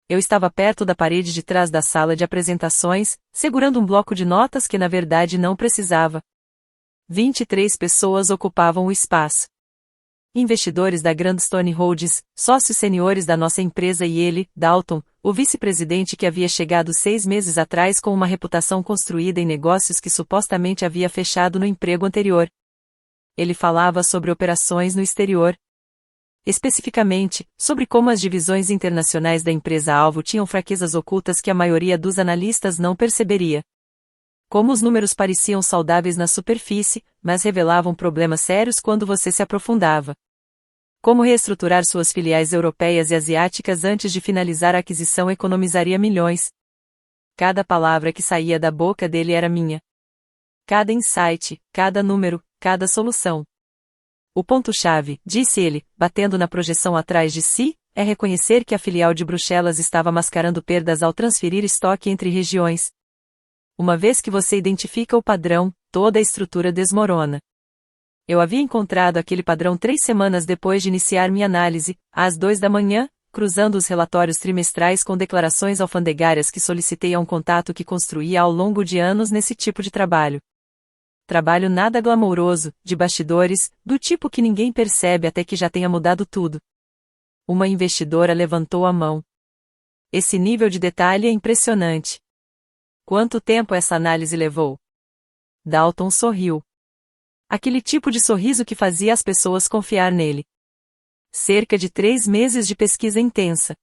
Eu estava perto da parede de trás da sala de apresentações, segurando um bloco de notas que na verdade não precisava. 23 pessoas ocupavam o espaço. Investidores da Grandstone Holdings, sócios seniores da nossa empresa e ele, Dalton, o vice-presidente que havia chegado 6 meses atrás com uma reputação construída em negócios que supostamente havia fechado no emprego anterior. Ele falava sobre operações no exterior. Especificamente, sobre como as divisões internacionais da empresa-alvo tinham fraquezas ocultas que a maioria dos analistas não perceberia. Como os números pareciam saudáveis na superfície, mas revelavam problemas sérios quando você se aprofundava. Como reestruturar suas filiais europeias e asiáticas antes de finalizar a aquisição economizaria milhões. Cada palavra que saía da boca dele era minha. Cada insight, cada número, cada solução. O ponto-chave, disse ele, batendo na projeção atrás de si, é reconhecer que a filial de Bruxelas estava mascarando perdas ao transferir estoque entre regiões. Uma vez que você identifica o padrão, toda a estrutura desmorona. Eu havia encontrado aquele padrão 3 semanas depois de iniciar minha análise, às 2 da manhã, cruzando os relatórios trimestrais com declarações alfandegárias que solicitei a um contato que construía ao longo de anos nesse tipo de trabalho. Trabalho nada glamouroso, de bastidores, do tipo que ninguém percebe até que já tenha mudado tudo. Uma investidora levantou a mão. Esse nível de detalhe é impressionante. Quanto tempo essa análise levou? Dalton sorriu. Aquele tipo de sorriso que fazia as pessoas confiar nele. Cerca de 3 meses de pesquisa intensa.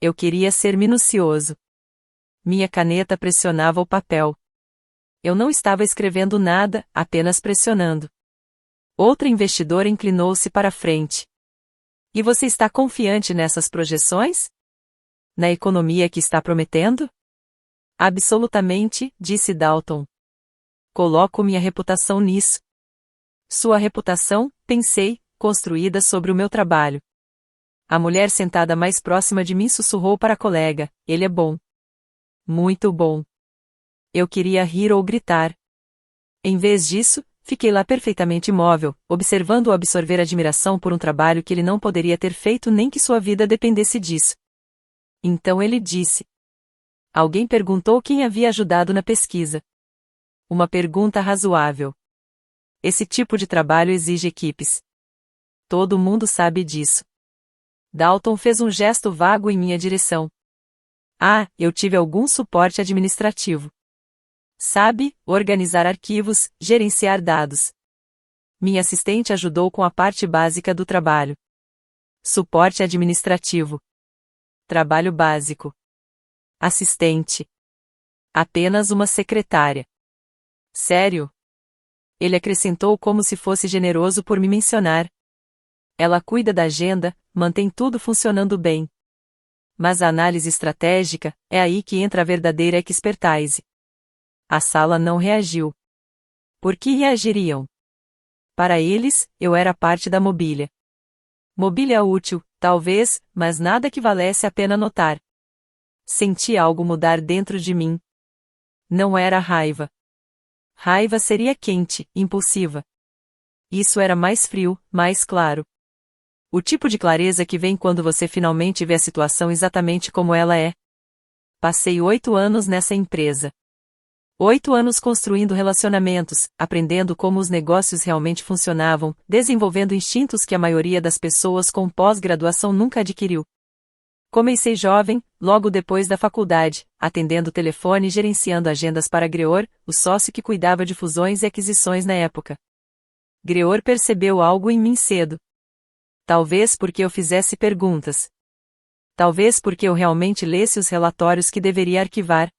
Eu queria ser minucioso. Minha caneta pressionava o papel. Eu não estava escrevendo nada, apenas pressionando. Outra investidora inclinou-se para a frente. E você está confiante nessas projeções? Na economia que está prometendo? Absolutamente, disse Dalton. Coloco minha reputação nisso. Sua reputação, pensei, construída sobre o meu trabalho. A mulher sentada mais próxima de mim sussurrou para a colega, ele é bom. Muito bom. Eu queria rir ou gritar. Em vez disso, fiquei lá perfeitamente imóvel, observando-o absorver admiração por um trabalho que ele não poderia ter feito nem que sua vida dependesse disso. Então ele disse. Alguém perguntou quem havia ajudado na pesquisa. Uma pergunta razoável. Esse tipo de trabalho exige equipes. Todo mundo sabe disso. Dalton fez um gesto vago em minha direção. Ah, eu tive algum suporte administrativo. Sabe, organizar arquivos, gerenciar dados. Minha assistente ajudou com a parte básica do trabalho. Suporte administrativo. Trabalho básico. Assistente. Apenas uma secretária. Sério? Ele acrescentou como se fosse generoso por me mencionar. Ela cuida da agenda, mantém tudo funcionando bem. Mas a análise estratégica, é aí que entra a verdadeira expertise. A sala não reagiu. Por que reagiriam? Para eles, eu era parte da mobília. Mobília útil, talvez, mas nada que valesse a pena notar. Senti algo mudar dentro de mim. Não era raiva. Raiva seria quente, impulsiva. Isso era mais frio, mais claro. O tipo de clareza que vem quando você finalmente vê a situação exatamente como ela é. Passei 8 anos nessa empresa. 8 anos construindo relacionamentos, aprendendo como os negócios realmente funcionavam, desenvolvendo instintos que a maioria das pessoas com pós-graduação nunca adquiriu. Comecei jovem, logo depois da faculdade, atendendo o telefone e gerenciando agendas para Greor, o sócio que cuidava de fusões e aquisições na época. Greor percebeu algo em mim cedo. Talvez porque eu fizesse perguntas. Talvez porque eu realmente lesse os relatórios que deveria arquivar.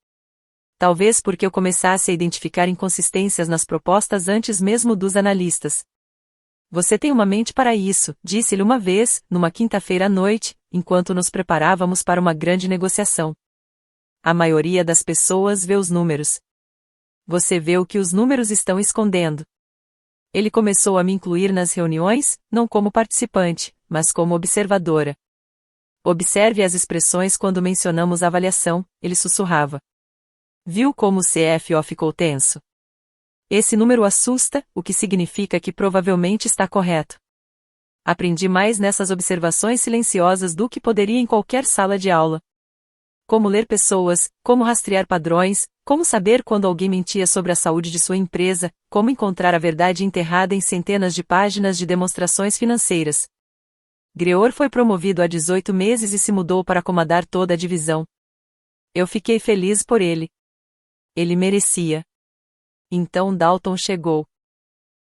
Talvez porque eu começasse a identificar inconsistências nas propostas antes mesmo dos analistas. Você tem uma mente para isso, disse-lhe uma vez, numa quinta-feira à noite, enquanto nos preparávamos para uma grande negociação. A maioria das pessoas vê os números. Você vê o que os números estão escondendo. Ele começou a me incluir nas reuniões, não como participante, mas como observadora. Observe as expressões quando mencionamos avaliação, ele sussurrava. Viu como o CFO ficou tenso? Esse número assusta, o que significa que provavelmente está correto. Aprendi mais nessas observações silenciosas do que poderia em qualquer sala de aula. Como ler pessoas, como rastrear padrões, como saber quando alguém mentia sobre a saúde de sua empresa, como encontrar a verdade enterrada em centenas de páginas de demonstrações financeiras. Greor foi promovido há 18 meses e se mudou para comandar toda a divisão. Eu fiquei feliz por ele. Ele merecia. Então Dalton chegou.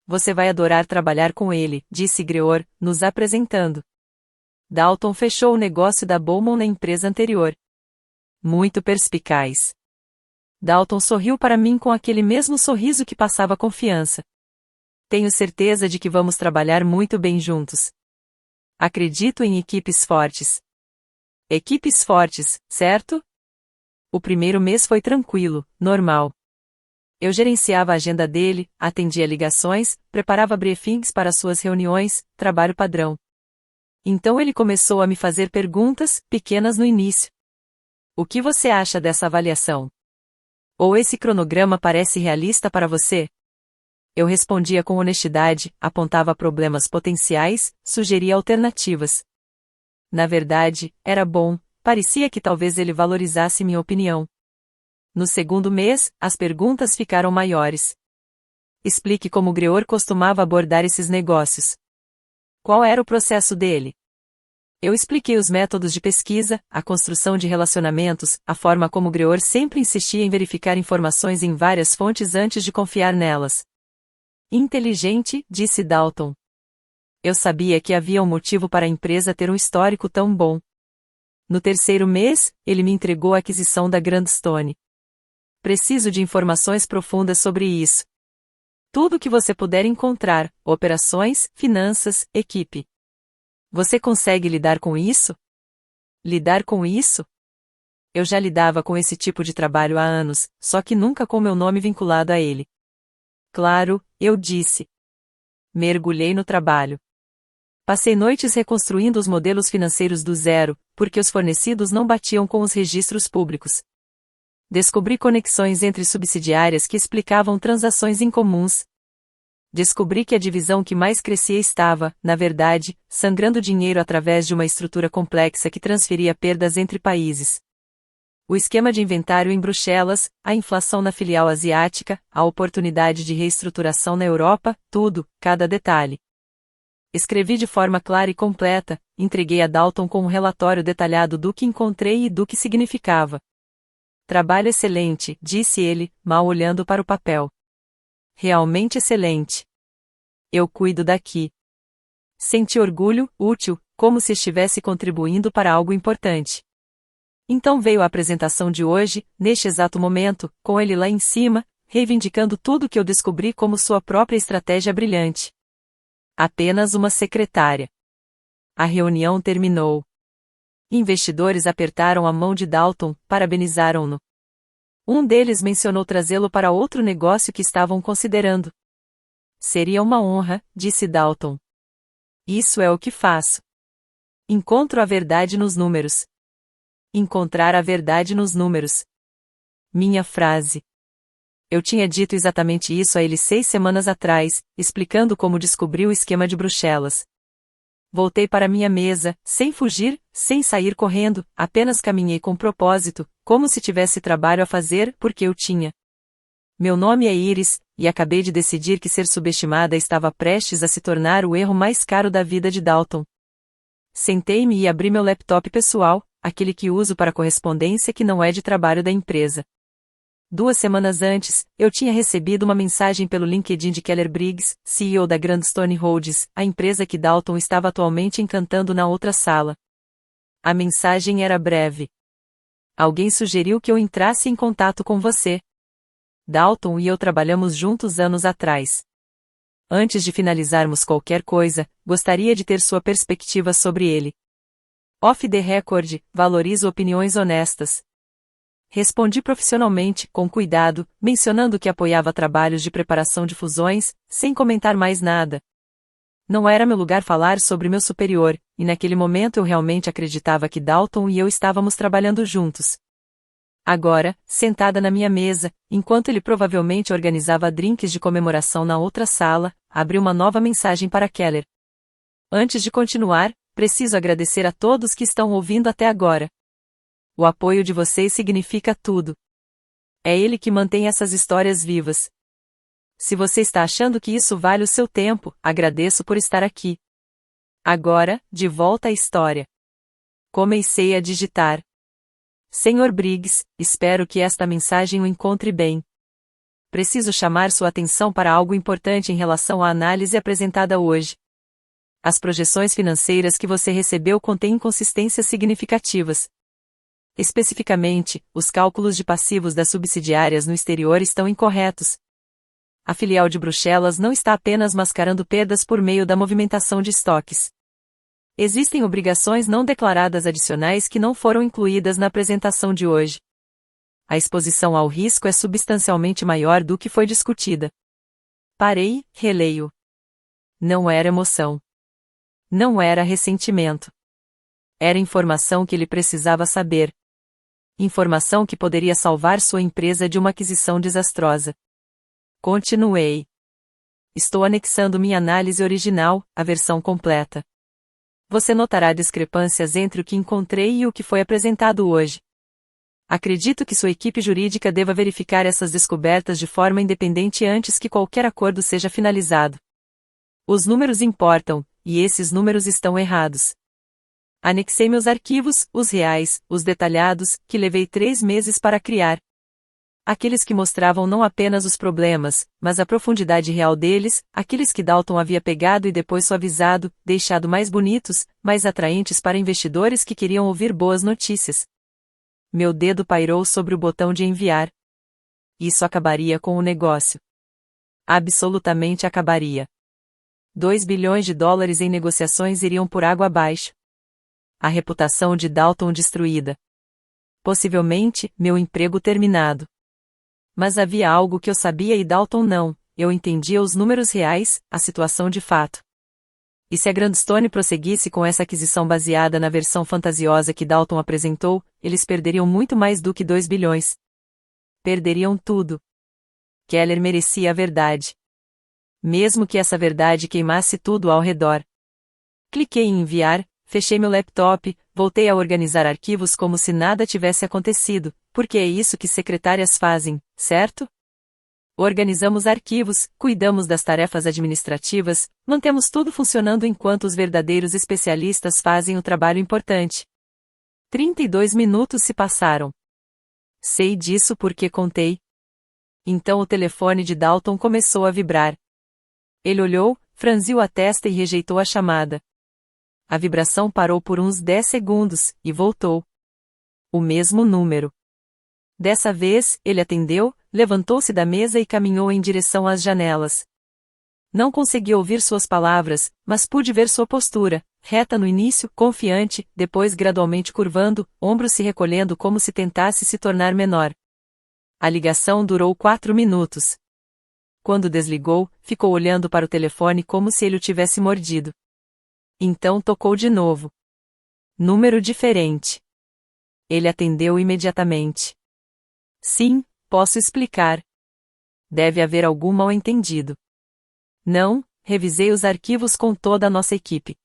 Você vai adorar trabalhar com ele, disse Greor, nos apresentando. Dalton fechou o negócio da Bowman na empresa anterior. Muito perspicaz. Dalton sorriu para mim com aquele mesmo sorriso que passava confiança. Tenho certeza de que vamos trabalhar muito bem juntos. Acredito em equipes fortes. Equipes fortes, certo? O primeiro mês foi tranquilo, normal. Eu gerenciava a agenda dele, atendia ligações, preparava briefings para suas reuniões, trabalho padrão. Então ele começou a me fazer perguntas, pequenas no início. O que você acha dessa avaliação? Ou esse cronograma parece realista para você? Eu respondia com honestidade, apontava problemas potenciais, sugeria alternativas. Na verdade, era bom, parecia que talvez ele valorizasse minha opinião. No segundo mês, as perguntas ficaram maiores. Explique como Greor costumava abordar esses negócios. Qual era o processo dele? Eu expliquei os métodos de pesquisa, a construção de relacionamentos, a forma como Greor sempre insistia em verificar informações em várias fontes antes de confiar nelas. Inteligente, disse Dalton. Eu sabia que havia um motivo para a empresa ter um histórico tão bom. No terceiro mês, ele me entregou a aquisição da Grandstone. Preciso de informações profundas sobre isso. Tudo o que você puder encontrar, operações, finanças, equipe. Você consegue lidar com isso? Lidar com isso? Eu já lidava com esse tipo de trabalho há anos, só que nunca com meu nome vinculado a ele. Claro, eu disse. Mergulhei no trabalho. Passei noites reconstruindo os modelos financeiros do zero, porque os fornecidos não batiam com os registros públicos. Descobri conexões entre subsidiárias que explicavam transações incomuns. Descobri que a divisão que mais crescia estava, na verdade, sangrando dinheiro através de uma estrutura complexa que transferia perdas entre países. O esquema de inventário em Bruxelas, a inflação na filial asiática, a oportunidade de reestruturação na Europa, tudo, cada detalhe. Escrevi de forma clara e completa, entreguei a Dalton com um relatório detalhado do que encontrei e do que significava. Trabalho excelente, disse ele, mal olhando para o papel. Realmente excelente. Eu cuido daqui. Senti orgulho, útil, como se estivesse contribuindo para algo importante. Então veio a apresentação de hoje, neste exato momento, com ele lá em cima, reivindicando tudo que eu descobri como sua própria estratégia brilhante. Apenas uma secretária. A reunião terminou. Investidores apertaram a mão de Dalton, parabenizaram-no. Um deles mencionou trazê-lo para outro negócio que estavam considerando. Seria uma honra, disse Dalton. Isso é o que faço. Encontro a verdade nos números. Encontrar a verdade nos números. Minha frase. Eu tinha dito exatamente isso a ele 6 semanas atrás, explicando como descobri o esquema de Bruxelas. Voltei para minha mesa, sem fugir, sem sair correndo, apenas caminhei com propósito, como se tivesse trabalho a fazer, porque eu tinha. Meu nome é Iris, e acabei de decidir que ser subestimada estava prestes a se tornar o erro mais caro da vida de Dalton. Sentei-me e abri meu laptop pessoal, aquele que uso para correspondência que não é de trabalho da empresa. 2 semanas antes, eu tinha recebido uma mensagem pelo LinkedIn de Keller Briggs, CEO da Grandstone Holdings, a empresa que Dalton estava atualmente encantando na outra sala. A mensagem era breve. Alguém sugeriu que eu entrasse em contato com você. Dalton e eu trabalhamos juntos anos atrás. Antes de finalizarmos qualquer coisa, gostaria de ter sua perspectiva sobre ele. Off the record, valorizo opiniões honestas. Respondi profissionalmente, com cuidado, mencionando que apoiava trabalhos de preparação de fusões, sem comentar mais nada. Não era meu lugar falar sobre meu superior, e naquele momento eu realmente acreditava que Dalton e eu estávamos trabalhando juntos. Agora, sentada na minha mesa, enquanto ele provavelmente organizava drinks de comemoração na outra sala, abri uma nova mensagem para Keller. Antes de continuar, preciso agradecer a todos que estão ouvindo até agora. O apoio de vocês significa tudo. É ele que mantém essas histórias vivas. Se você está achando que isso vale o seu tempo, agradeço por estar aqui. Agora, de volta à história. Comecei a digitar. Sr. Briggs, espero que esta mensagem o encontre bem. Preciso chamar sua atenção para algo importante em relação à análise apresentada hoje. As projeções financeiras que você recebeu contêm inconsistências significativas. Especificamente, os cálculos de passivos das subsidiárias no exterior estão incorretos. A filial de Bruxelas não está apenas mascarando perdas por meio da movimentação de estoques. Existem obrigações não declaradas adicionais que não foram incluídas na apresentação de hoje. A exposição ao risco é substancialmente maior do que foi discutida. Parei, releio. Não era emoção. Não era ressentimento. Era informação que ele precisava saber. Informação que poderia salvar sua empresa de uma aquisição desastrosa. Continuei. Estou anexando minha análise original, a versão completa. Você notará discrepâncias entre o que encontrei e o que foi apresentado hoje. Acredito que sua equipe jurídica deva verificar essas descobertas de forma independente antes que qualquer acordo seja finalizado. Os números importam, e esses números estão errados. Anexei meus arquivos, os reais, os detalhados, que levei 3 meses para criar. Aqueles que mostravam não apenas os problemas, mas a profundidade real deles, aqueles que Dalton havia pegado e depois suavizado, deixado mais bonitos, mais atraentes para investidores que queriam ouvir boas notícias. Meu dedo pairou sobre o botão de enviar. Isso acabaria com o negócio. Absolutamente acabaria. 2 bilhões de dólares em negociações iriam por água abaixo. A reputação de Dalton destruída. Possivelmente, meu emprego terminado. Mas havia algo que eu sabia e Dalton não, eu entendia os números reais, a situação de fato. E se a Grandstone prosseguisse com essa aquisição baseada na versão fantasiosa que Dalton apresentou, eles perderiam muito mais do que 2 bilhões. Perderiam tudo. Keller merecia a verdade. Mesmo que essa verdade queimasse tudo ao redor. Cliquei em enviar, fechei meu laptop, voltei a organizar arquivos como se nada tivesse acontecido, porque é isso que secretárias fazem, certo? Organizamos arquivos, cuidamos das tarefas administrativas, mantemos tudo funcionando enquanto os verdadeiros especialistas fazem o trabalho importante. 32 minutos se passaram. Sei disso porque contei. Então o telefone de Dalton começou a vibrar. Ele olhou, franziu a testa e rejeitou a chamada. A vibração parou por uns 10 segundos, e voltou. O mesmo número. Dessa vez, ele atendeu, levantou-se da mesa e caminhou em direção às janelas. Não consegui ouvir suas palavras, mas pude ver sua postura, reta no início, confiante, depois gradualmente curvando, ombros se recolhendo como se tentasse se tornar menor. A ligação durou 4 minutos. Quando desligou, ficou olhando para o telefone como se ele o tivesse mordido. Então tocou de novo. Número diferente. Ele atendeu imediatamente. Sim, posso explicar. Deve haver algum mal-entendido. Não, revisei os arquivos com toda a nossa equipe.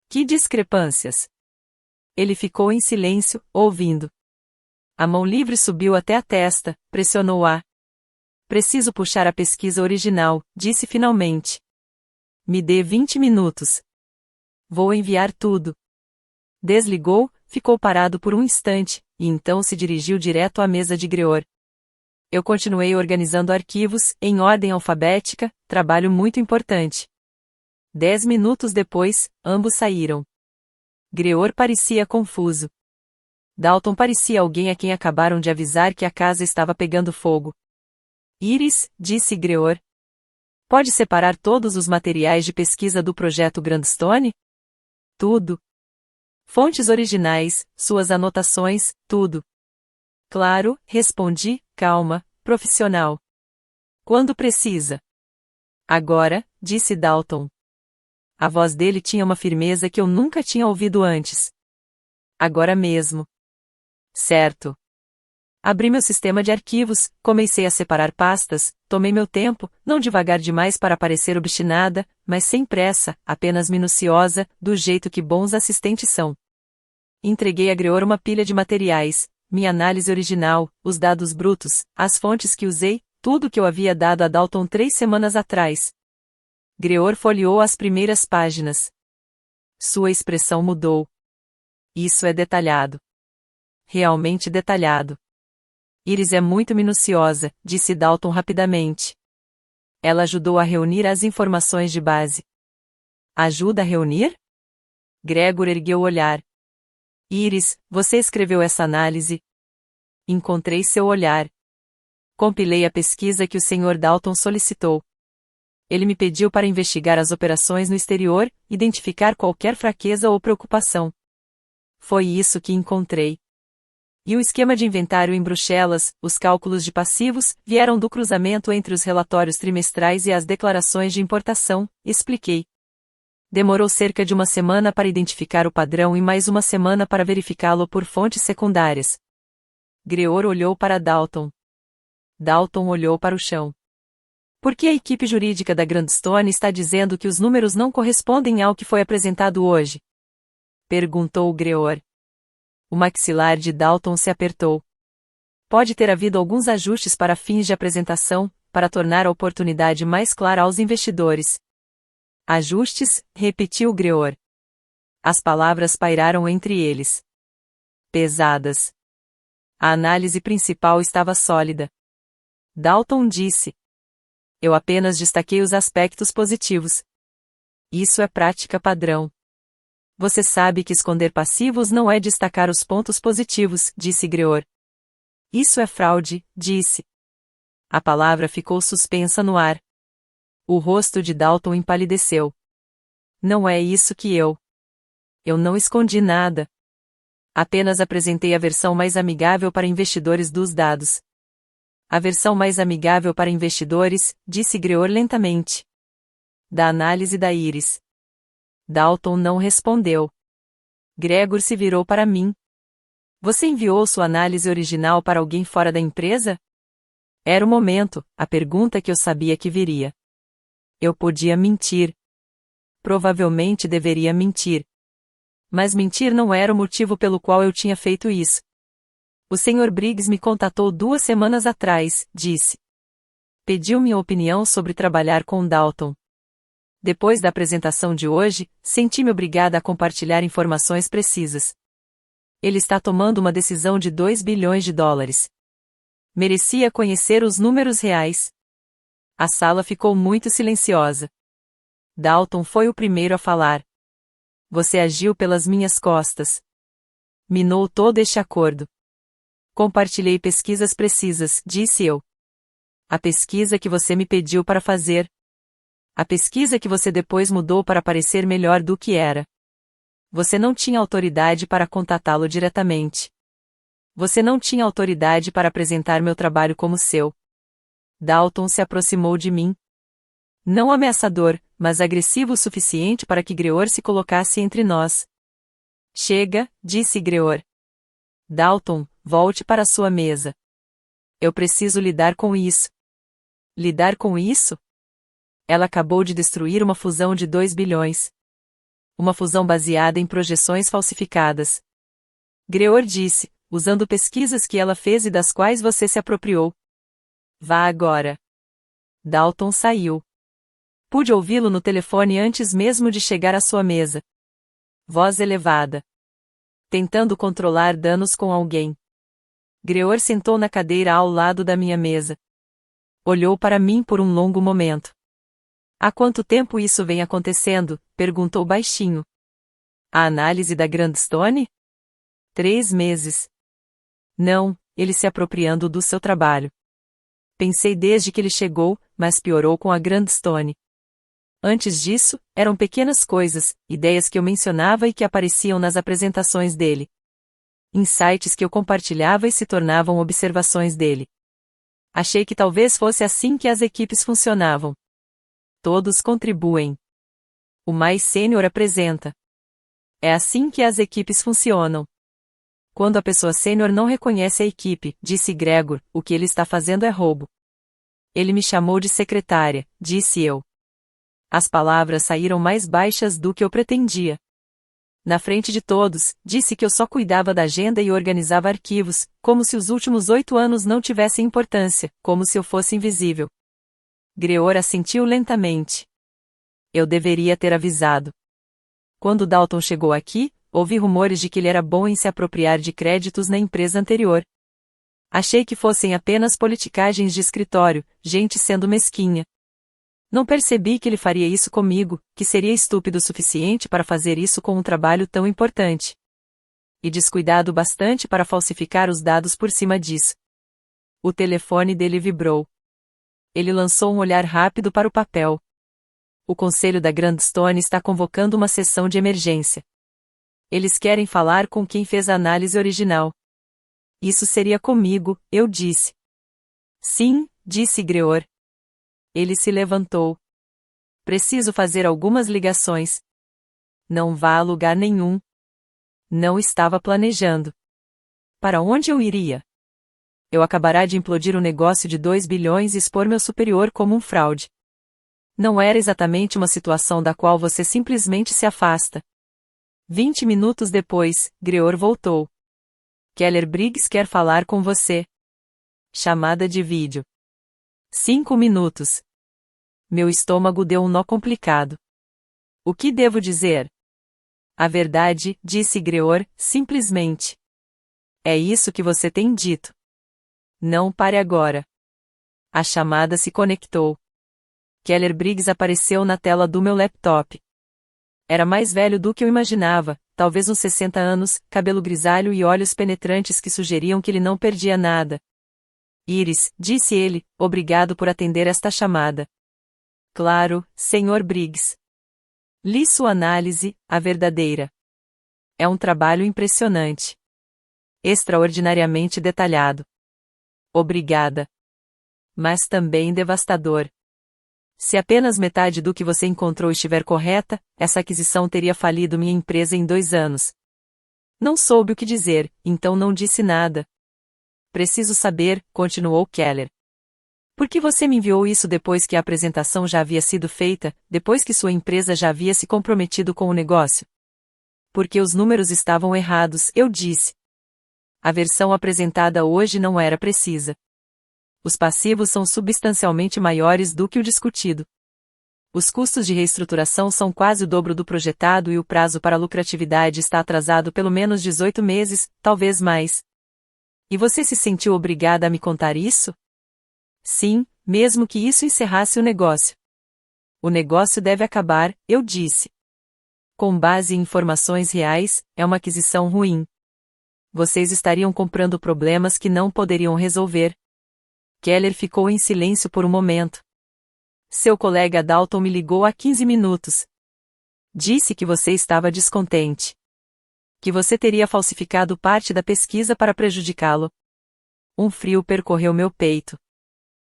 Que discrepâncias! Ele ficou em silêncio, ouvindo. A mão livre subiu até a testa, pressionou-a. Preciso puxar a pesquisa original, disse finalmente. Me dê 20 minutos. Vou enviar tudo. Desligou, ficou parado por um instante, e então se dirigiu direto à mesa de Greor. Eu continuei organizando arquivos, em ordem alfabética, trabalho muito importante. 10 minutos depois, ambos saíram. Greor parecia confuso. Dalton parecia alguém a quem acabaram de avisar que a casa estava pegando fogo. Iris, disse Greor. Pode separar todos os materiais de pesquisa do projeto Grandstone? Tudo. Fontes originais, suas anotações, tudo. Claro, respondi, calma, profissional. Quando precisa? Agora, disse Dalton. A voz dele tinha uma firmeza que eu nunca tinha ouvido antes. Agora mesmo. Certo. Abri meu sistema de arquivos, comecei a separar pastas, tomei meu tempo, não devagar demais para parecer obstinada, mas sem pressa, apenas minuciosa, do jeito que bons assistentes são. Entreguei a Greor uma pilha de materiais, minha análise original, os dados brutos, as fontes que usei, tudo que eu havia dado a Dalton 3 semanas atrás. Greor folheou as primeiras páginas. Sua expressão mudou. Isso é detalhado. Realmente detalhado. Iris é muito minuciosa, disse Dalton rapidamente. Ela ajudou a reunir as informações de base. Ajuda a reunir? Gregor ergueu o olhar. Iris, você escreveu essa análise? Encontrei seu olhar. Compilei a pesquisa que o Sr. Dalton solicitou. Ele me pediu para investigar as operações no exterior, identificar qualquer fraqueza ou preocupação. Foi isso que encontrei. E o esquema de inventário em Bruxelas, os cálculos de passivos, vieram do cruzamento entre os relatórios trimestrais e as declarações de importação, expliquei. Demorou cerca de uma semana para identificar o padrão e mais uma semana para verificá-lo por fontes secundárias. Greor olhou para Dalton. Dalton olhou para o chão. Por que a equipe jurídica da Grandstone está dizendo que os números não correspondem ao que foi apresentado hoje? Perguntou Greor. O maxilar de Dalton se apertou. Pode ter havido alguns ajustes para fins de apresentação, para tornar a oportunidade mais clara aos investidores. Ajustes, repetiu Greor. As palavras pairaram entre eles. Pesadas. A análise principal estava sólida. Dalton disse. Eu apenas destaquei os aspectos positivos. Isso é prática padrão. Você sabe que esconder passivos não é destacar os pontos positivos, disse Greor. Isso é fraude, disse. A palavra ficou suspensa no ar. O rosto de Dalton empalideceu. Não é isso que eu não escondi nada. Apenas apresentei a versão mais amigável para investidores dos dados. A versão mais amigável para investidores, disse Greor lentamente. Da análise da Iris. Dalton não respondeu. Gregor se virou para mim. Você enviou sua análise original para alguém fora da empresa? Era o momento, a pergunta que eu sabia que viria. Eu podia mentir. Provavelmente deveria mentir. Mas mentir não era o motivo pelo qual eu tinha feito isso. O Sr. Briggs me contatou 2 semanas atrás, disse. Pediu minha opinião sobre trabalhar com Dalton. Depois da apresentação de hoje, senti-me obrigada a compartilhar informações precisas. Ele está tomando uma decisão de 2 bilhões de dólares. Merecia conhecer os números reais. A sala ficou muito silenciosa. Dalton foi o primeiro a falar. Você agiu pelas minhas costas. Minou todo este acordo. Compartilhei pesquisas precisas, disse eu. A pesquisa que você me pediu para fazer. A pesquisa que você depois mudou para parecer melhor do que era. Você não tinha autoridade para contatá-lo diretamente. Você não tinha autoridade para apresentar meu trabalho como seu. Dalton se aproximou de mim. Não ameaçador, mas agressivo o suficiente para que Greor se colocasse entre nós. Chega, disse Greor. Dalton, volte para sua mesa. Eu preciso lidar com isso. Lidar com isso? Ela acabou de destruir uma fusão de 2 bilhões. Uma fusão baseada em projeções falsificadas. Greor disse, usando pesquisas que ela fez e das quais você se apropriou. Vá agora. Dalton saiu. Pude ouvi-lo no telefone antes mesmo de chegar à sua mesa. Voz elevada. Tentando controlar danos com alguém. Greor sentou na cadeira ao lado da minha mesa. Olhou para mim por um longo momento. Há quanto tempo isso vem acontecendo? Perguntou baixinho. A análise da Grandstone? 3 meses. Não, ele se apropriando do seu trabalho. Pensei desde que ele chegou, mas piorou com a Grandstone. Antes disso, eram pequenas coisas, ideias que eu mencionava e que apareciam nas apresentações dele. Insights que eu compartilhava e se tornavam observações dele. Achei que talvez fosse assim que as equipes funcionavam. Todos contribuem. O mais sênior apresenta. É assim que as equipes funcionam. Quando a pessoa sênior não reconhece a equipe, disse Gregor, o que ele está fazendo é roubo. Ele me chamou de secretária, disse eu. As palavras saíram mais baixas do que eu pretendia. Na frente de todos, disse que eu só cuidava da agenda e organizava arquivos, como se os últimos 8 anos não tivessem importância, como se eu fosse invisível. Greor assentiu lentamente. Eu deveria ter avisado. Quando Dalton chegou aqui, ouvi rumores de que ele era bom em se apropriar de créditos na empresa anterior. Achei que fossem apenas politicagens de escritório, gente sendo mesquinha. Não percebi que ele faria isso comigo, que seria estúpido o suficiente para fazer isso com um trabalho tão importante. E descuidado bastante para falsificar os dados por cima disso. O telefone dele vibrou. Ele lançou um olhar rápido para o papel. O conselho da Grandstone está convocando uma sessão de emergência. Eles querem falar com quem fez a análise original. Isso seria comigo, eu disse. Sim, disse Greor. Ele se levantou. Preciso fazer algumas ligações. Não vá a lugar nenhum. Não estava planejando. Para onde eu iria? Eu acabará de implodir um negócio de 2 bilhões e expor meu superior como um fraude. Não era exatamente uma situação da qual você simplesmente se afasta. 20 minutos depois, Greor voltou. Keller Briggs quer falar com você. Chamada de vídeo. 5 minutos. Meu estômago deu um nó complicado. O que devo dizer? A verdade, disse Greor, simplesmente. É isso que você tem dito. Não pare agora. A chamada se conectou. Keller Briggs apareceu na tela do meu laptop. Era mais velho do que eu imaginava, talvez uns 60 anos, cabelo grisalho e olhos penetrantes que sugeriam que ele não perdia nada. Iris, disse ele, obrigado por atender esta chamada. Claro, Sr. Briggs. Li sua análise, a verdadeira. É um trabalho impressionante. Extraordinariamente detalhado. Obrigada. Mas também devastador. Se apenas metade do que você encontrou estiver correta, essa aquisição teria falido minha empresa em 2 anos. Não soube o que dizer, então não disse nada. Preciso saber, continuou Keller. Por que você me enviou isso depois que a apresentação já havia sido feita, depois que sua empresa já havia se comprometido com o negócio? Porque os números estavam errados, eu disse. A versão apresentada hoje não era precisa. Os passivos são substancialmente maiores do que o discutido. Os custos de reestruturação são quase o dobro do projetado e o prazo para a lucratividade está atrasado pelo menos 18 meses, talvez mais. E você se sentiu obrigada a me contar isso? Sim, mesmo que isso encerrasse o negócio. O negócio deve acabar, eu disse. Com base em informações reais, é uma aquisição ruim. Vocês estariam comprando problemas que não poderiam resolver. Keller ficou em silêncio por um momento. Seu colega Dalton me ligou há 15 minutos. Disse que você estava descontente. Que você teria falsificado parte da pesquisa para prejudicá-lo. Um frio percorreu meu peito.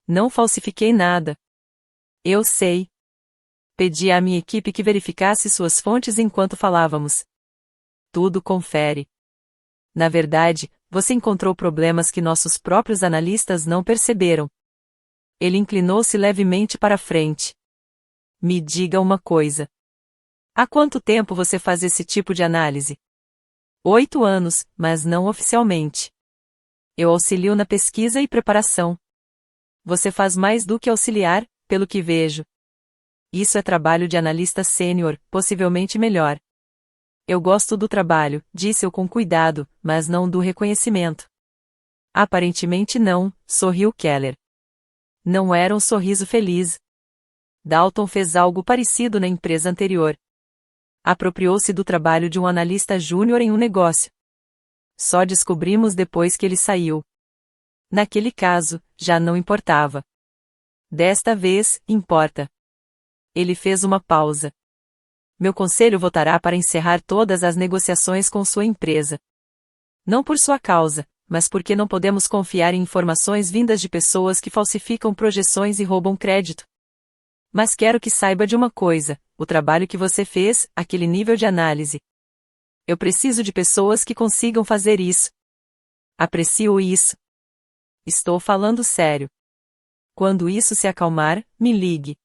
Não falsifiquei nada. Eu sei. Pedi à minha equipe que verificasse suas fontes enquanto falávamos. Tudo confere. Na verdade, você encontrou problemas que nossos próprios analistas não perceberam. Ele inclinou-se levemente para frente. Me diga uma coisa. Há quanto tempo você faz esse tipo de análise? 8 anos, mas não oficialmente. Eu auxilio na pesquisa e preparação. Você faz mais do que auxiliar, pelo que vejo. Isso é trabalho de analista sênior, possivelmente melhor. Eu gosto do trabalho, disse eu com cuidado, mas não do reconhecimento. Aparentemente não, sorriu Keller. Não era um sorriso feliz. Dalton fez algo parecido na empresa anterior. Apropriou-se do trabalho de um analista júnior em um negócio. Só descobrimos depois que ele saiu. Naquele caso, já não importava. Desta vez, importa. Ele fez uma pausa. Meu conselho votará para encerrar todas as negociações com sua empresa. Não por sua causa, mas porque não podemos confiar em informações vindas de pessoas que falsificam projeções e roubam crédito. Mas quero que saiba de uma coisa, o trabalho que você fez, aquele nível de análise. Eu preciso de pessoas que consigam fazer isso. Aprecio isso. Estou falando sério. Quando isso se acalmar, me ligue.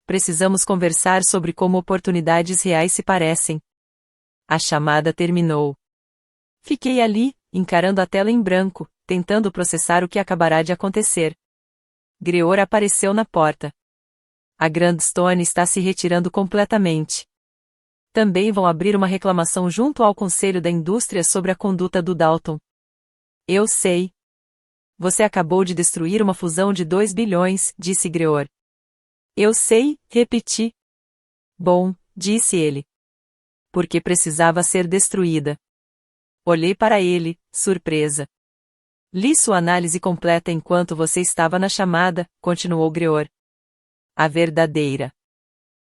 Precisamos conversar sobre como oportunidades reais se parecem. A chamada terminou. Fiquei ali, encarando a tela em branco, tentando processar o que acabará de acontecer. Greor apareceu na porta. A Grandstone está se retirando completamente. Também vão abrir uma reclamação junto ao Conselho da Indústria sobre a conduta do Dalton. Eu sei. Você acabou de destruir uma fusão de 2 bilhões, disse Greor. Eu sei, repeti. Bom, disse ele. Porque precisava ser destruída. Olhei para ele, surpresa. Li sua análise completa enquanto você estava na chamada, continuou Greor. A verdadeira.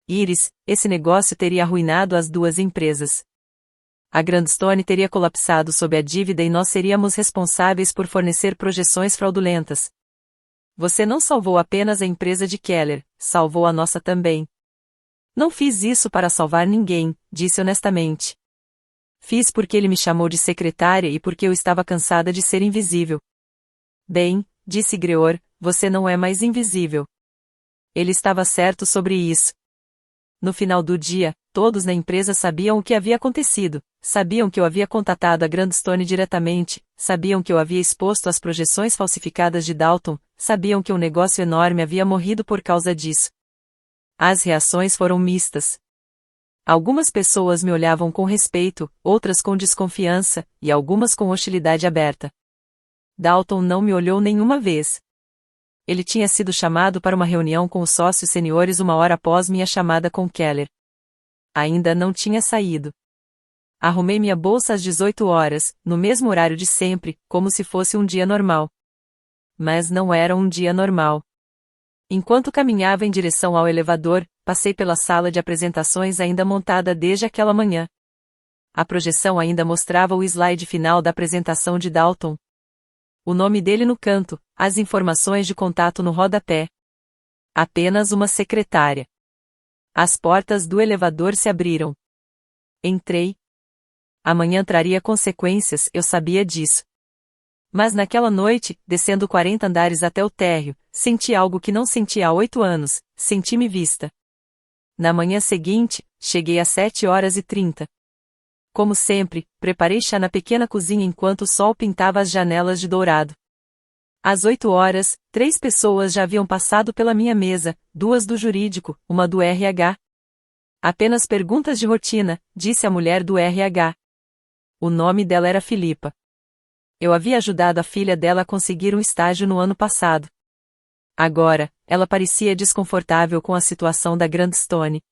Iris, esse negócio teria arruinado as duas empresas. A Grandstone teria colapsado sob a dívida e nós seríamos responsáveis por fornecer projeções fraudulentas. Você não salvou apenas a empresa de Keller, salvou a nossa também. Não fiz isso para salvar ninguém, disse honestamente. Fiz porque ele me chamou de secretária e porque eu estava cansada de ser invisível. Bem, disse Greor, você não é mais invisível. Ele estava certo sobre isso. No final do dia, todos na empresa sabiam o que havia acontecido, sabiam que eu havia contatado a Grandstone diretamente, sabiam que eu havia exposto as projeções falsificadas de Dalton, sabiam que um negócio enorme havia morrido por causa disso. As reações foram mistas. Algumas pessoas me olhavam com respeito, outras com desconfiança, e algumas com hostilidade aberta. Dalton não me olhou nenhuma vez. Ele tinha sido chamado para uma reunião com os sócios seniores uma hora após minha chamada com Keller. Ainda não tinha saído. Arrumei minha bolsa às 18 horas, no mesmo horário de sempre, como se fosse um dia normal. Mas não era um dia normal. Enquanto caminhava em direção ao elevador, passei pela sala de apresentações ainda montada desde aquela manhã. A projeção ainda mostrava o slide final da apresentação de Dalton. O nome dele no canto, as informações de contato no rodapé. Apenas uma secretária. As portas do elevador se abriram. Entrei. Amanhã traria consequências, eu sabia disso. Mas naquela noite, descendo 40 andares até o térreo, senti algo que não sentia há 8 anos, senti-me vista. Na manhã seguinte, cheguei às 7h30. Como sempre, preparei chá na pequena cozinha enquanto o sol pintava as janelas de dourado. Às 8h, 3 pessoas já haviam passado pela minha mesa, 2 do jurídico, uma do RH. Apenas perguntas de rotina, disse a mulher do RH. O nome dela era Filipa. Eu havia ajudado a filha dela a conseguir um estágio no ano passado. Agora, ela parecia desconfortável com a situação da Grandstone.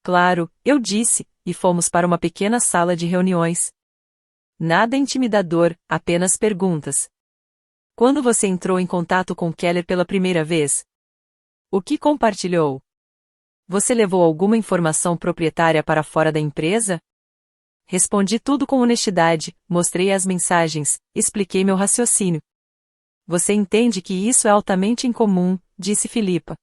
Claro, eu disse, e fomos para uma pequena sala de reuniões. Nada intimidador, apenas perguntas. Quando você entrou em contato com Keller pela primeira vez? O que compartilhou? Você levou alguma informação proprietária para fora da empresa? Respondi tudo com honestidade, mostrei as mensagens, expliquei meu raciocínio. Você entende que isso é altamente incomum, disse Filipa.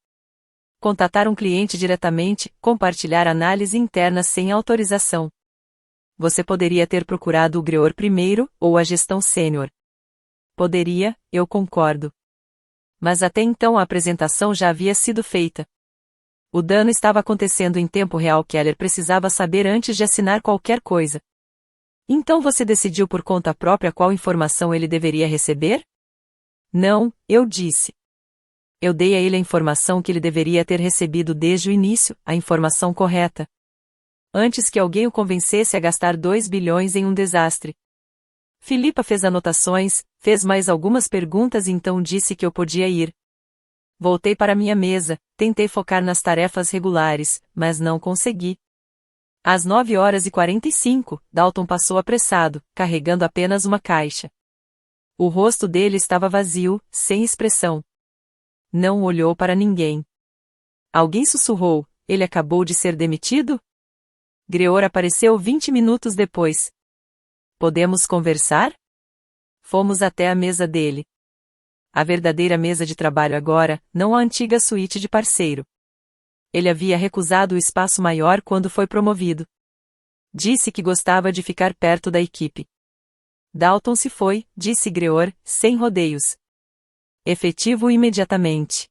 Contatar um cliente diretamente, compartilhar análise interna sem autorização. Você poderia ter procurado o Greor primeiro, ou a gestão sênior. Poderia, eu concordo. Mas até então a apresentação já havia sido feita. O dano estava acontecendo em tempo real. Keller precisava saber antes de assinar qualquer coisa. Então você decidiu por conta própria qual informação ele deveria receber? Não, eu disse. Eu dei a ele a informação que ele deveria ter recebido desde o início, a informação correta. Antes que alguém o convencesse a gastar 2 bilhões em um desastre. Filipa fez anotações, fez mais algumas perguntas e então disse que eu podia ir. Voltei para minha mesa, tentei focar nas tarefas regulares, mas não consegui. Às 9h45, Dalton passou apressado, carregando apenas uma caixa. O rosto dele estava vazio, sem expressão. Não olhou para ninguém. Alguém sussurrou, ele acabou de ser demitido? Greor apareceu 20 minutos depois. Podemos conversar? Fomos até a mesa dele. A verdadeira mesa de trabalho agora, não a antiga suíte de parceiro. Ele havia recusado o espaço maior quando foi promovido. Disse que gostava de ficar perto da equipe. Dalton se foi, disse Greor, sem rodeios. Efetivo imediatamente.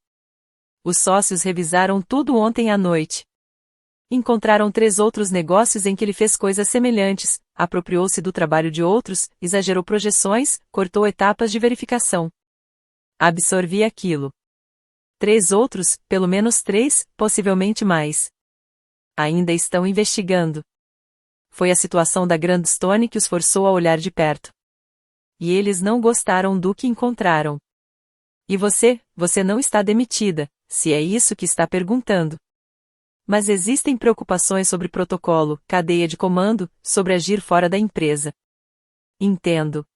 Os sócios revisaram tudo ontem à noite. encontraram 3 outros negócios em que ele fez coisas semelhantes, apropriou-se do trabalho de outros, exagerou projeções, cortou etapas de verificação. Absorvi aquilo. 3 outros, pelo menos 3, possivelmente mais. Ainda estão investigando. Foi a situação da Grandstone que os forçou a olhar de perto. E eles não gostaram do que encontraram. E você não está demitida, se é isso que está perguntando. Mas existem preocupações sobre protocolo, cadeia de comando, sobre agir fora da empresa. Entendo.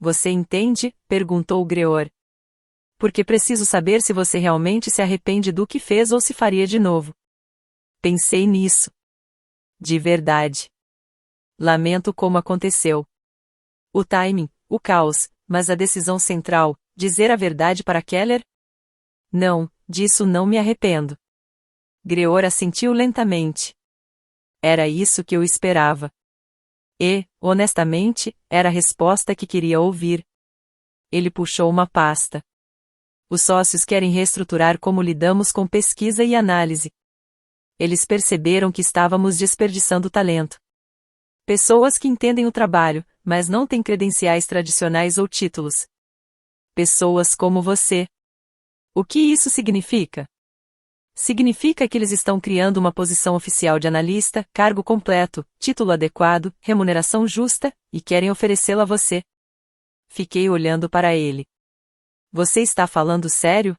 Você entende? Perguntou Greor. Porque preciso saber se você realmente se arrepende do que fez ou se faria de novo. Pensei nisso. De verdade. Lamento como aconteceu. O timing, o caos, mas a decisão central, dizer a verdade para Keller? Não, disso não me arrependo. Greor assentiu lentamente. Era isso que eu esperava. E, honestamente, era a resposta que queria ouvir. Ele puxou uma pasta. Os sócios querem reestruturar como lidamos com pesquisa e análise. Eles perceberam que estávamos desperdiçando talento. Pessoas que entendem o trabalho, mas não têm credenciais tradicionais ou títulos. Pessoas como você. O que isso significa? Significa que eles estão criando uma posição oficial de analista, cargo completo, título adequado, remuneração justa, e querem oferecê-la a você. Fiquei olhando para ele. Você está falando sério?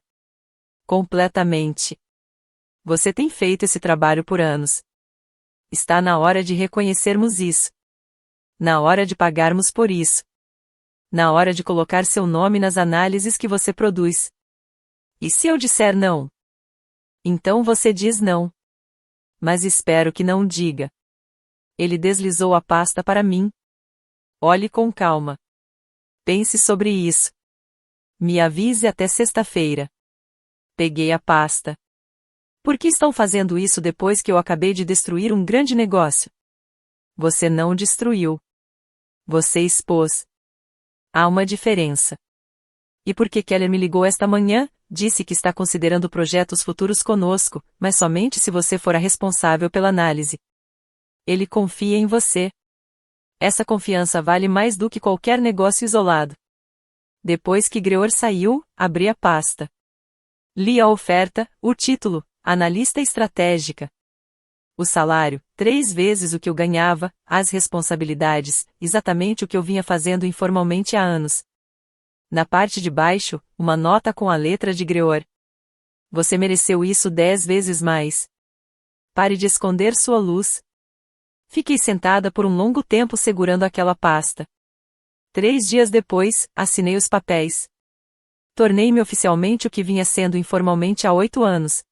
Completamente. Você tem feito esse trabalho por anos. Está na hora de reconhecermos isso. Na hora de pagarmos por isso. Na hora de colocar seu nome nas análises que você produz. E se eu disser não? Então você diz não. Mas espero que não diga. Ele deslizou a pasta para mim. Olhe com calma. Pense sobre isso. Me avise até sexta-feira. Peguei a pasta. Por que estão fazendo isso depois que eu acabei de destruir um grande negócio? Você não destruiu. Você expôs. Há uma diferença. E por que Keller me ligou esta manhã? Disse que está considerando projetos futuros conosco, mas somente se você for a responsável pela análise. Ele confia em você. Essa confiança vale mais do que qualquer negócio isolado. Depois que Greor saiu, abri a pasta. Li a oferta, o título, analista estratégica. O salário, 3 vezes o que eu ganhava, as responsabilidades, exatamente o que eu vinha fazendo informalmente há anos. Na parte de baixo, uma nota com a letra de Greor. Você mereceu isso 10 vezes mais. Pare de esconder sua luz. Fiquei sentada por um longo tempo segurando aquela pasta. 3 dias depois, assinei os papéis. Tornei-me oficialmente o que vinha sendo informalmente há 8 anos.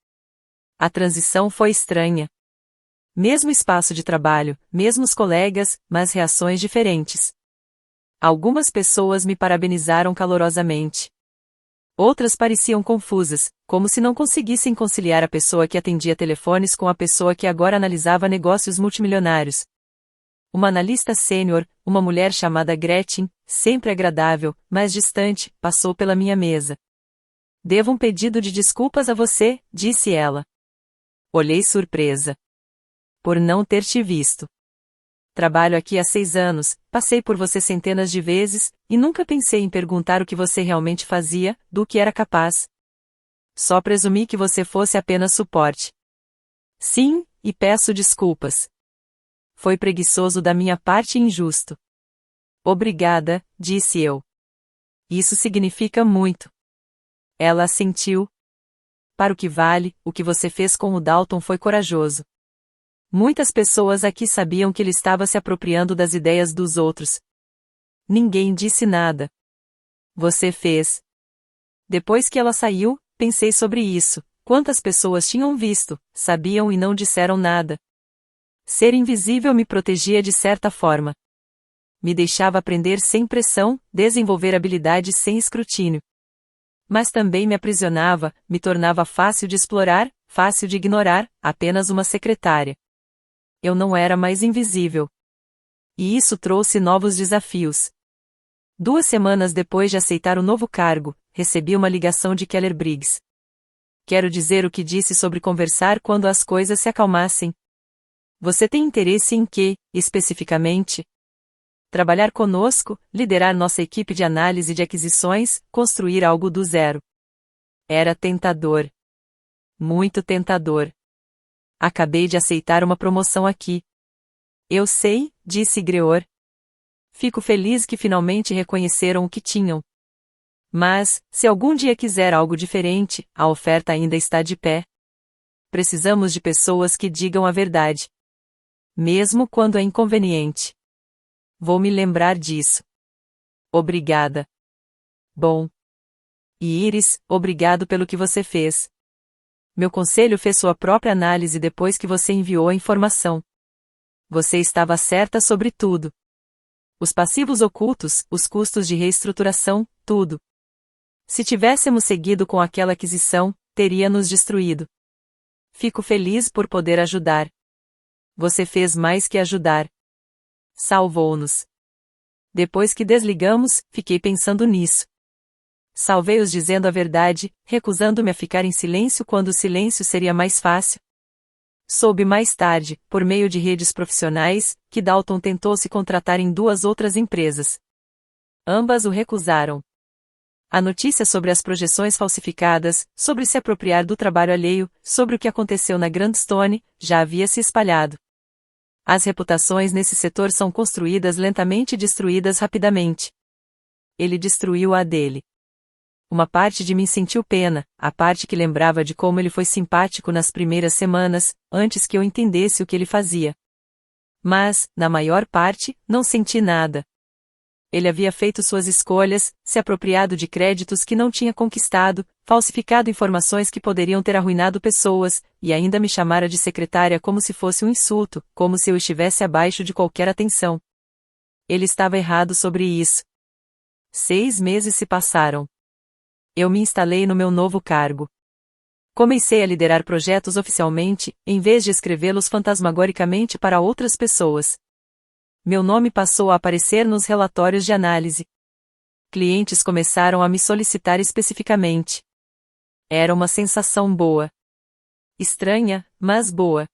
A transição foi estranha. Mesmo espaço de trabalho, mesmos colegas, mas reações diferentes. Algumas pessoas me parabenizaram calorosamente. Outras pareciam confusas, como se não conseguissem conciliar a pessoa que atendia telefones com a pessoa que agora analisava negócios multimilionários. Uma analista sênior, uma mulher chamada Gretchen, sempre agradável, mas distante, passou pela minha mesa. Devo um pedido de desculpas a você, disse ela. Olhei surpresa. Por não ter te visto. Trabalho aqui há 6 anos, passei por você centenas de vezes, e nunca pensei em perguntar o que você realmente fazia, do que era capaz. Só presumi que você fosse apenas suporte. Sim, e peço desculpas. Foi preguiçoso da minha parte e injusto. Obrigada, disse eu. Isso significa muito. Ela assentiu. Para o que vale, o que você fez com o Dalton foi corajoso. Muitas pessoas aqui sabiam que ele estava se apropriando das ideias dos outros. Ninguém disse nada. Você fez. Depois que ela saiu, pensei sobre isso. Quantas pessoas tinham visto, sabiam e não disseram nada. Ser invisível me protegia de certa forma. Me deixava aprender sem pressão, desenvolver habilidades sem escrutínio. Mas também me aprisionava, me tornava fácil de explorar, fácil de ignorar, apenas uma secretária. Eu não era mais invisível. E isso trouxe novos desafios. 2 semanas depois de aceitar o novo cargo, recebi uma ligação de Keller Briggs. Quero dizer o que disse sobre conversar quando as coisas se acalmassem, Você tem interesse em quê, especificamente? Trabalhar conosco, liderar nossa equipe de análise de aquisições, construir algo do zero. Era tentador. Muito tentador. Acabei de aceitar uma promoção aqui. Eu sei, disse Greor. Fico feliz que finalmente reconheceram o que tinham. Mas, se algum dia quiser algo diferente, a oferta ainda está de pé. Precisamos de pessoas que digam a verdade. Mesmo quando é inconveniente. Vou me lembrar disso. Obrigada. Bom. E Iris, obrigado pelo que você fez. Meu conselho fez sua própria análise depois que você enviou a informação. Você estava certa sobre tudo. Os passivos ocultos, os custos de reestruturação, tudo. Se tivéssemos seguido com aquela aquisição, teria nos destruído. Fico feliz por poder ajudar. Você fez mais que ajudar. Salvou-nos. Depois que desligamos, fiquei pensando nisso. Salvei-os dizendo a verdade, recusando-me a ficar em silêncio quando o silêncio seria mais fácil. Soube mais tarde, por meio de redes profissionais, que Dalton tentou se contratar em 2 outras empresas. Ambas o recusaram. A notícia sobre as projeções falsificadas, sobre se apropriar do trabalho alheio, sobre o que aconteceu na Grandstone, já havia se espalhado. As reputações nesse setor são construídas lentamente e destruídas rapidamente. Ele destruiu a dele. Uma parte de mim sentiu pena, a parte que lembrava de como ele foi simpático nas primeiras semanas, antes que eu entendesse o que ele fazia. Mas, na maior parte, não senti nada. Ele havia feito suas escolhas, se apropriado de créditos que não tinha conquistado, falsificado informações que poderiam ter arruinado pessoas, e ainda me chamara de secretária como se fosse um insulto, como se eu estivesse abaixo de qualquer atenção. Ele estava errado sobre isso. 6 meses se passaram. Eu me instalei no meu novo cargo. Comecei a liderar projetos oficialmente, em vez de escrevê-los fantasmagoricamente para outras pessoas. Meu nome passou a aparecer nos relatórios de análise. Clientes começaram a me solicitar especificamente. Era uma sensação boa. Estranha, mas boa.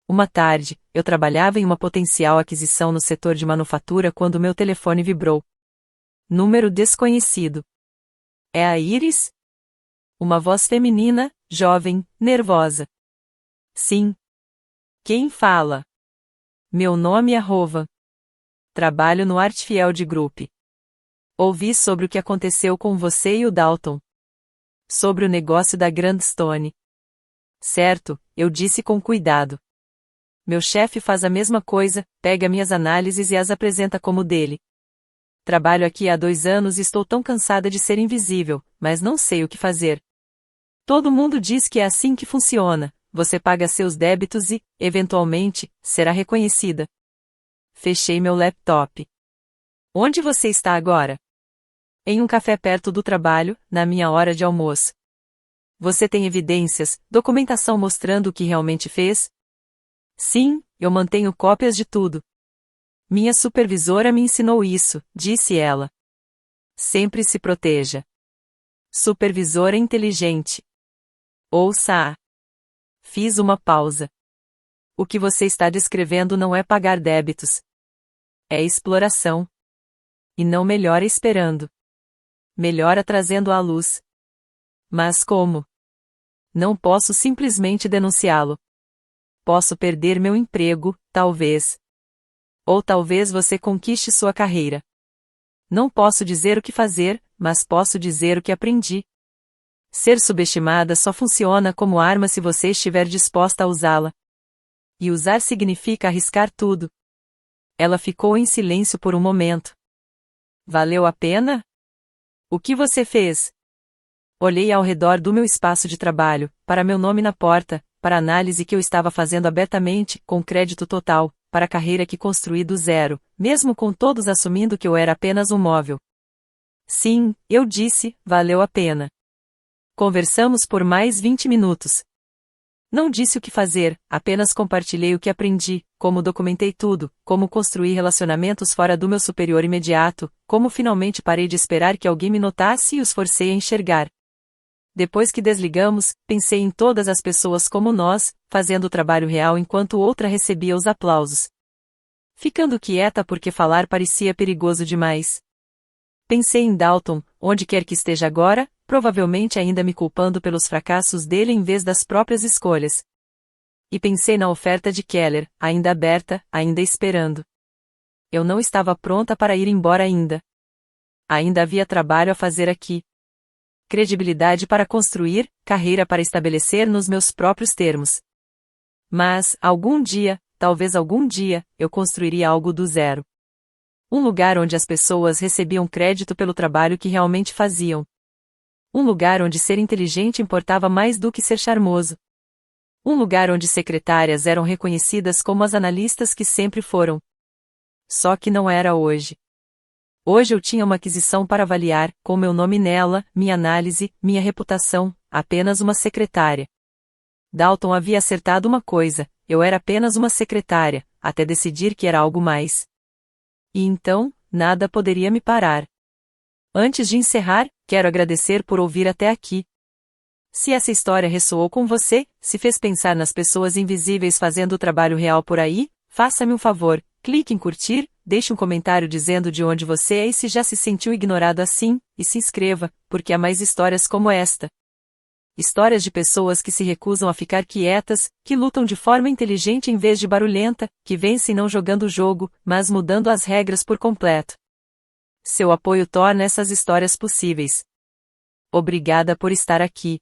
Uma tarde, eu trabalhava em uma potencial aquisição no setor de manufatura quando meu telefone vibrou. Número desconhecido. É a Iris? Uma voz feminina, jovem, nervosa. Sim. Quem fala? Meu nome é Rova. Trabalho no Artfield Group. Ouvi sobre o que aconteceu com você e o Dalton. Sobre o negócio da Grandstone. Certo, eu disse com cuidado. Meu chefe faz a mesma coisa, pega minhas análises e as apresenta como dele. Trabalho aqui há 2 anos e estou tão cansada de ser invisível, mas não sei o que fazer. Todo mundo diz que é assim que funciona. Você paga seus débitos e, eventualmente, será reconhecida. Fechei meu laptop. Onde você está agora? Em um café perto do trabalho, na minha hora de almoço. Você tem evidências, documentação mostrando o que realmente fez? Sim, eu mantenho cópias de tudo. Minha supervisora me ensinou isso, disse ela. Sempre se proteja. Supervisora inteligente. Ouça-a. Fiz uma pausa. O que você está descrevendo não é pagar débitos. É exploração. E não melhora esperando. Melhora trazendo à luz. Mas como? Não posso simplesmente denunciá-lo. Posso perder meu emprego, talvez. Ou talvez você conquiste sua carreira. Não posso dizer o que fazer, mas posso dizer o que aprendi. Ser subestimada só funciona como arma se você estiver disposta a usá-la. E usar significa arriscar tudo. Ela ficou em silêncio por um momento. Valeu a pena? O que você fez? Olhei ao redor do meu espaço de trabalho, para meu nome na porta, para a análise que eu estava fazendo abertamente, com crédito total, para a carreira que construí do zero, mesmo com todos assumindo que eu era apenas um móvel. Sim, eu disse, valeu a pena. Conversamos por mais 20 minutos. Não disse o que fazer, apenas compartilhei o que aprendi, como documentei tudo, como construí relacionamentos fora do meu superior imediato, como finalmente parei de esperar que alguém me notasse e os forcei a enxergar. Depois que desligamos, pensei em todas as pessoas como nós, fazendo o trabalho real enquanto outra recebia os aplausos. Ficando quieta porque falar parecia perigoso demais. Pensei em Dalton, onde quer que esteja agora, provavelmente ainda me culpando pelos fracassos dele em vez das próprias escolhas. E pensei na oferta de Keller, ainda aberta, ainda esperando. Eu não estava pronta para ir embora ainda. Ainda havia trabalho a fazer aqui. Credibilidade para construir, carreira para estabelecer nos meus próprios termos. Mas, algum dia, talvez algum dia, eu construiria algo do zero. Um lugar onde as pessoas recebiam crédito pelo trabalho que realmente faziam. Um lugar onde ser inteligente importava mais do que ser charmoso. Um lugar onde secretárias eram reconhecidas como as analistas que sempre foram. Só que não era hoje. Hoje eu tinha uma aquisição para avaliar, com meu nome nela, minha análise, minha reputação, apenas uma secretária. Dalton havia acertado uma coisa, eu era apenas uma secretária, até decidir que era algo mais. E então, nada poderia me parar. Antes de encerrar, quero agradecer por ouvir até aqui. Se essa história ressoou com você, se fez pensar nas pessoas invisíveis fazendo o trabalho real por aí, faça-me um favor, clique em curtir, deixe um comentário dizendo de onde você é e se já se sentiu ignorado assim, e se inscreva, porque há mais histórias como esta. Histórias de pessoas que se recusam a ficar quietas, que lutam de forma inteligente em vez de barulhenta, que vencem não jogando o jogo, mas mudando as regras por completo. Seu apoio torna essas histórias possíveis. Obrigada por estar aqui.